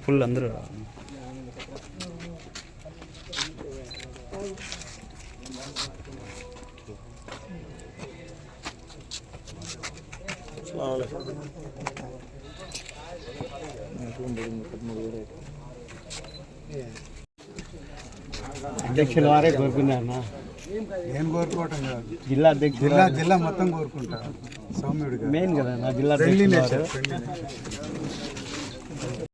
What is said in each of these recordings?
Full అందరూ అధ్యక్షుల వారే కోరుకున్నారన్నా. నేను కోరుకోవటం కాదు, జిల్లా అధ్యక్షులు జిల్లా మొత్తం కోరుకుంటాను. సౌమ్యుడిగా మెయిన్ కదా నా జిల్లా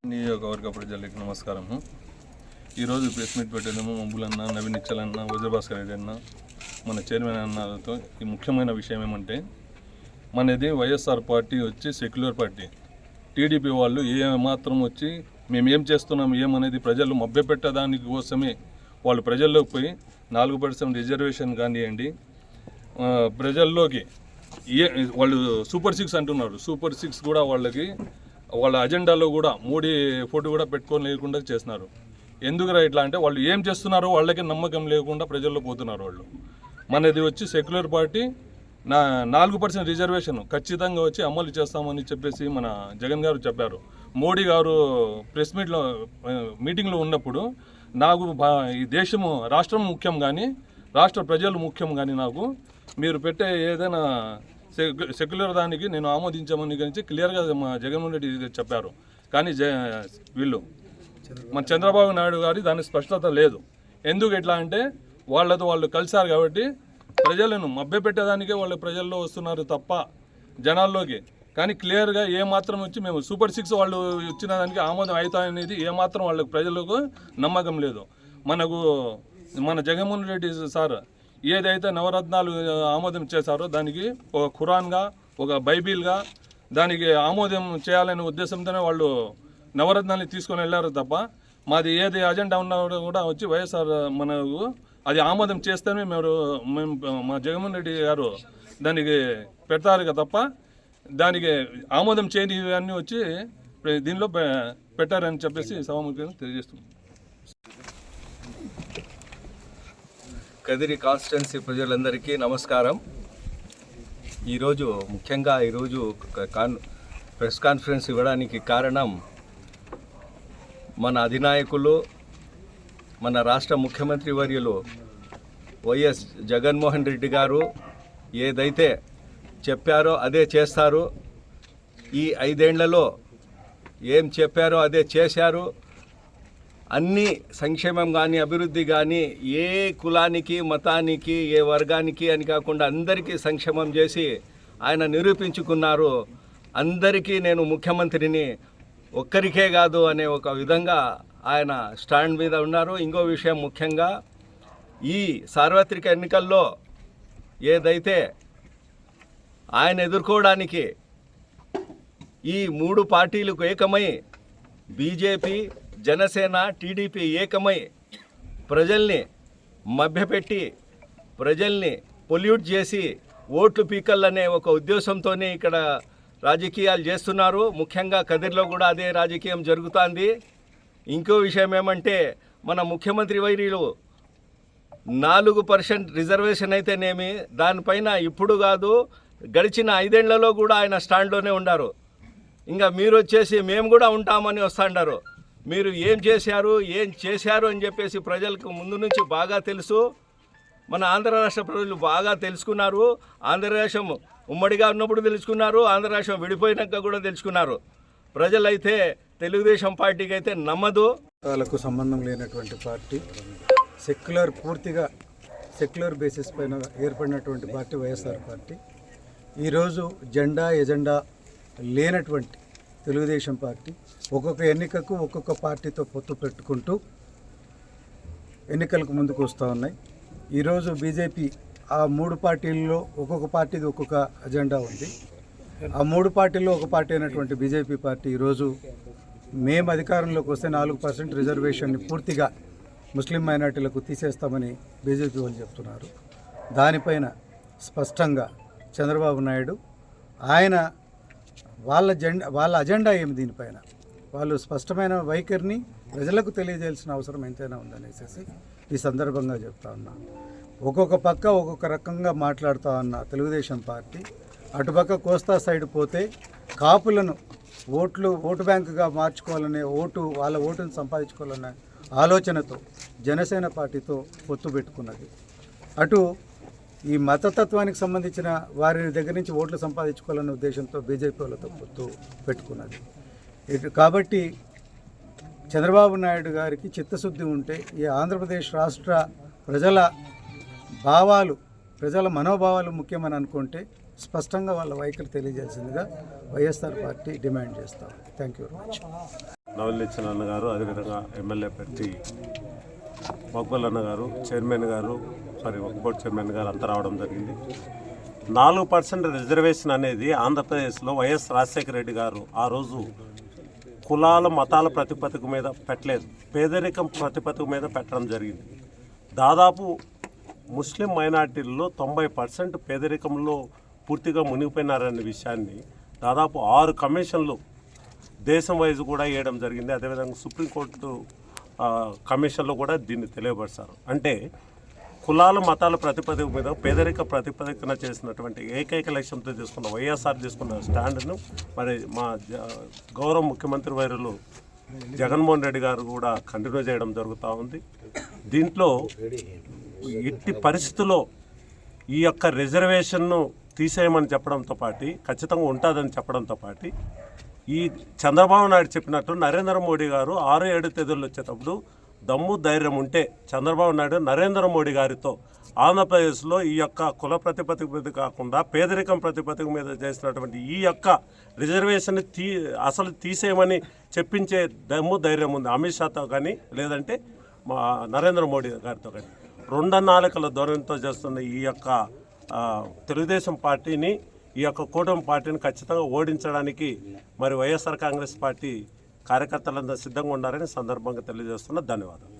నియోజకవర్గ ప్రజలకు నమస్కారము. ఈరోజు ప్రెస్ మీట్ పెట్టేదేమో మబ్బులన్న, నవీన్ నిచ్చలన్న, వజ్రభాస్కర్ రెడ్డి అన్న, మన చైర్మన్ అన్నతో ఈ ముఖ్యమైన విషయం ఏమంటే, మనది వైఎస్ఆర్ పార్టీ వచ్చి సెక్యులర్ పార్టీ. టీడీపీ వాళ్ళు మాత్రం వచ్చి మేము ఏం చేస్తున్నాం ఏమనేది ప్రజలు మభ్యపెట్టడానికి కోసమే వాళ్ళు ప్రజల్లోకి పోయి 4% రిజర్వేషన్ కానివ్వండి, ప్రజల్లోకి వాళ్ళు సూపర్ 6 అంటున్నారు. సూపర్ 6 కూడా వాళ్ళ అజెండాలో కూడా మోడీ ఫోటో కూడా పెట్టుకొని లేకుండా చేస్తున్నారు. ఎందుకురా ఇట్లా అంటే, వాళ్ళు ఏం చేస్తున్నారో వాళ్ళకి నమ్మకం లేకుండా ప్రజల్లో పోతున్నారు వాళ్ళు. మనది వచ్చి సెక్యులర్ పార్టీ. 4% రిజర్వేషన్ ఖచ్చితంగా వచ్చి అమలు చేస్తామని చెప్పేసి మన జగన్ గారు చెప్పారు. మోడీ గారు ప్రెస్ మీటింగ్లో ఉన్నప్పుడు నాకు ఈ దేశము రాష్ట్రం ముఖ్యం కానీ రాష్ట్ర ప్రజలు ముఖ్యం కానీ నాకు మీరు పెట్టే ఏదైనా సెక్యులర్ దానికి నేను ఆమోదించామని గురించి క్లియర్గా మా జగన్మోహన్ రెడ్డి చెప్పారు. కానీ వీళ్ళు మన చంద్రబాబు నాయుడు గారి దాని స్పష్టత లేదు. ఎందుకు ఎట్లా అంటే, వాళ్ళతో వాళ్ళు కలిశారు కాబట్టి ప్రజలను మభ్యపెట్టేదానికే వాళ్ళు ప్రజల్లో వస్తున్నారు తప్ప జనాల్లోకి. కానీ క్లియర్గా ఏమాత్రం వచ్చి మేము సూపర్ 6 వాళ్ళు ఇచ్చిన దానికి ఆమోదం అవుతాయనేది ఏమాత్రం వాళ్ళకు ప్రజలకు నమ్మకం లేదు. మన జగన్మోహన్ రెడ్డి సార్ ఏదైతే నవరత్నాలు ఆమోదం చేశారో దానికి ఒక ఖురాన్గా, ఒక బైబిల్గా దానికి ఆమోదం చేయాలనే ఉద్దేశంతోనే వాళ్ళు నవరత్నాన్ని తీసుకొని వెళ్ళారు తప్ప, మాది ఏది అజెండా ఉన్నా కూడా వచ్చి వైఎస్ఆర్ మనకు అది ఆమోదం చేస్తేనే మేము మా జగన్మోహన్ రెడ్డి గారు దానికి పెడతారు తప్ప దానికి ఆమోదం చేయని అన్నీ వచ్చి దీనిలో పెట్టారని చెప్పేసి సభాముఖంగా తెలియజేస్తున్నాం. కదిరి కాన్స్టిట్యున్సీ ప్రజలందరికీ నమస్కారం. ముఖ్యంగా ఈరోజు ప్రెస్ కాన్ఫరెన్స్ ఇవ్వడానికి కారణం, మన అధినాయకులు, మన రాష్ట్ర ముఖ్యమంత్రి వర్యులు వైఎస్ జగన్మోహన్ రెడ్డి గారు ఏదైతే చెప్పారో అదే చేస్తారు. ఈ 5 ఏళ్లలో ఏం చెప్పారో అదే చేశారు. అన్ని సంక్షేమం కానీ అభివృద్ధి కానీ ఏ కులానికి, మతానికి, ఏ వర్గానికి అని కాకుండా అందరికీ సంక్షేమం చేసి ఆయన నిరూపించుకున్నారు. అందరికీ నేను ముఖ్యమంత్రిని, ఒక్కరికే కాదు అనే ఒక విధంగా ఆయన స్టాండ్ మీద ఉన్నారు. ఇంకో విషయం, ముఖ్యంగా ఈ సార్వత్రిక ఎన్నికల్లో ఏదైతే ఆయన ఎదుర్కోవడానికి ఈ 3 పార్టీలకు ఏకమై, బీజేపీ, జనసేన, టీడీపీ ఏకమై ప్రజల్ని మభ్యపెట్టి ప్రజల్ని పొల్యూట్ చేసి ఓట్లు పీకల్లనే ఒక ఉద్దేశంతోనే ఇక్కడ రాజకీయాలు చేస్తున్నారు. ముఖ్యంగా కదిరిలో కూడా అదే రాజకీయం జరుగుతోంది. ఇంకో విషయం ఏమంటే, మన ముఖ్యమంత్రి వైరీలు 4% రిజర్వేషన్ అయితేనేమి, దానిపైన ఇప్పుడు కాదు గడిచిన 5 ఏళ్లలో కూడా ఆయన స్టాండ్లోనే ఉన్నారు. ఇంకా మీరు వచ్చేసి మేము కూడా ఉంటామని వస్తాండారు. మీరు ఏం చేశారు అని చెప్పేసి ప్రజలకు ముందు నుంచి బాగా తెలుసు. మన ఆంధ్ర రాష్ట్ర ప్రజలు బాగా తెలుసుకున్నారు. ఆంధ్రదేశం ఉమ్మడిగా ఉన్నప్పుడు తెలుసుకున్నారు, ఆంధ్ర రాష్ట్రం విడిపోయినాక కూడా తెలుసుకున్నారు. ప్రజలైతే తెలుగుదేశం పార్టీకి అయితే నమ్మదు. వాళ్ళకు సంబంధం లేనటువంటి పార్టీ, పూర్తిగా సెక్యులర్ బేసిస్ పైన ఏర్పడినటువంటి పార్టీ వైఎస్ఆర్ పార్టీ. ఈరోజు ఎజెండా లేనటువంటి తెలుగుదేశం పార్టీ ఒక్కొక్క ఎన్నికకు ఒక్కొక్క పార్టీతో పొత్తు పెట్టుకుంటూ ఎన్నికలకు ముందుకు వస్తూ ఉన్నాయి. ఈరోజు బీజేపీ ఆ 3 పార్టీల్లో ఒక్కొక్క పార్టీది ఒక్కొక్క అజెండా ఉంది. ఆ 3 పార్టీల్లో ఒక పార్టీ అయినటువంటి బీజేపీ పార్టీ ఈరోజు మేము అధికారంలోకి వస్తే 4% రిజర్వేషన్ని పూర్తిగా ముస్లిం మైనార్టీలకు తీసేస్తామని బీజేపీ వాళ్ళు చెప్తున్నారు. దానిపైన స్పష్టంగా చంద్రబాబు నాయుడు వాళ్ళ అజెండా ఏమి, దీనిపైన వాళ్ళు స్పష్టమైన వైఖరిని ప్రజలకు తెలియజేయాల్సిన అవసరం ఎంతైనా ఉందనేసి ఈ సందర్భంగా చెప్తా ఉన్నా. ఒక్కొక్క పక్క ఒక్కొక్క రకంగా మాట్లాడుతూ ఉన్న తెలుగుదేశం పార్టీ, అటుపక్క కోస్తా సైడ్ పోతే కాపులను ఓటు బ్యాంకుగా మార్చుకోవాలనే వాళ్ళ ఓటును సంపాదించుకోవాలనే ఆలోచనతో జనసేన పార్టీతో పొత్తు పెట్టుకున్నది. అటు ఈ మతతత్వానికి సంబంధించిన వారి దగ్గర నుంచి ఓట్లు సంపాదించుకోవాలనే ఉద్దేశంతో బీజేపీ వాళ్ళతో పొత్తు పెట్టుకున్నది. కాబట్టి చంద్రబాబు నాయుడు గారికి చిత్తశుద్ధి ఉంటే ఈ ఆంధ్రప్రదేశ్ రాష్ట్ర ప్రజల మనోభావాలు ముఖ్యమని అనుకుంటే స్పష్టంగా వాళ్ళ వైఖరి తెలియజేసిందిగా వైఎస్ఆర్ పార్టీ డిమాండ్ చేస్తాం. Thank you very much. నవల్ నిచ్చల్ అన్న గారు, అదేవిధంగా ఎమ్మెల్యే పార్టీ మక్బల్ అన్న గారు, చైర్మన్ గారు, బోర్డు చైర్మన్ గారు అంతా రావడం జరిగింది. 4% రిజర్వేషన్ అనేది ఆంధ్రప్రదేశ్లో వైఎస్ రాజశేఖర రెడ్డి గారు ఆ రోజు కులాల మతాల ప్రతిపత్తి మీద పెట్టలేదు, పేదరికం ప్రతిపత్తి మీద పెట్టడం జరిగింది. దాదాపు ముస్లిం మైనార్టీల్లో 90% పేదరికంలో పూర్తిగా మునిగిపోయినారనే విషయాన్ని దాదాపు 6 కమిషన్లు దేశం వైజ్ కూడా వేయడం జరిగింది. అదేవిధంగా సుప్రీంకోర్టు కమిషన్లో కూడా దీన్ని తెలియపరుస్తారు. అంటే కులాల మతాల ప్రతిపదిక మీద పేదరిక ప్రతిపదికన చేసినటువంటి ఏకైక లక్ష్యంతో తీసుకున్న వైఎస్ఆర్ తీసుకున్న స్టాండ్ను మరి మా గౌరవ ముఖ్యమంత్రి వర్యులు జగన్మోహన్ రెడ్డి గారు కూడా కంటిన్యూ చేయడం జరుగుతూ ఉంది. దీంట్లో ఇట్టి పరిస్థితుల్లో ఈ యొక్క రిజర్వేషన్ను తీసేయమని చెప్పడంతో పాటు ఖచ్చితంగా ఉంటుందని చెప్పడంతో పాటు ఈ చంద్రబాబు నాయుడు చెప్పినట్టు నరేంద్ర మోడీ గారు 6-7 తేదీలు వచ్చేటప్పుడు దమ్ము ధైర్యం ఉంటే చంద్రబాబు నాయుడు నరేంద్ర మోడీ గారితో ఆంధ్రప్రదేశ్లో ఈ యొక్క కుల ప్రతిపత్తి మీద కాకుండా పేదరికం ప్రతిపత్తి మీద చేసినటువంటి ఈ యొక్క రిజర్వేషన్ అసలు తీసేయమని చెప్పించే దమ్ము ధైర్యం ఉంది అమిత్ షాతో కానీ లేదంటే మా నరేంద్ర మోడీ గారితో కానీ. 2 నాలుకల ధోరణితో చేస్తున్న ఈ యొక్క తెలుగుదేశం పార్టీని, ఈ యొక్క కూటమి పార్టీని ఖచ్చితంగా ఓడించడానికి మరి వైఎస్ఆర్ కాంగ్రెస్ పార్టీ కార్యకర్తలంతా సిద్ధంగా ఉండాలని సందర్భంగా తెలియజేస్తున్నా. ధన్యవాదాలు.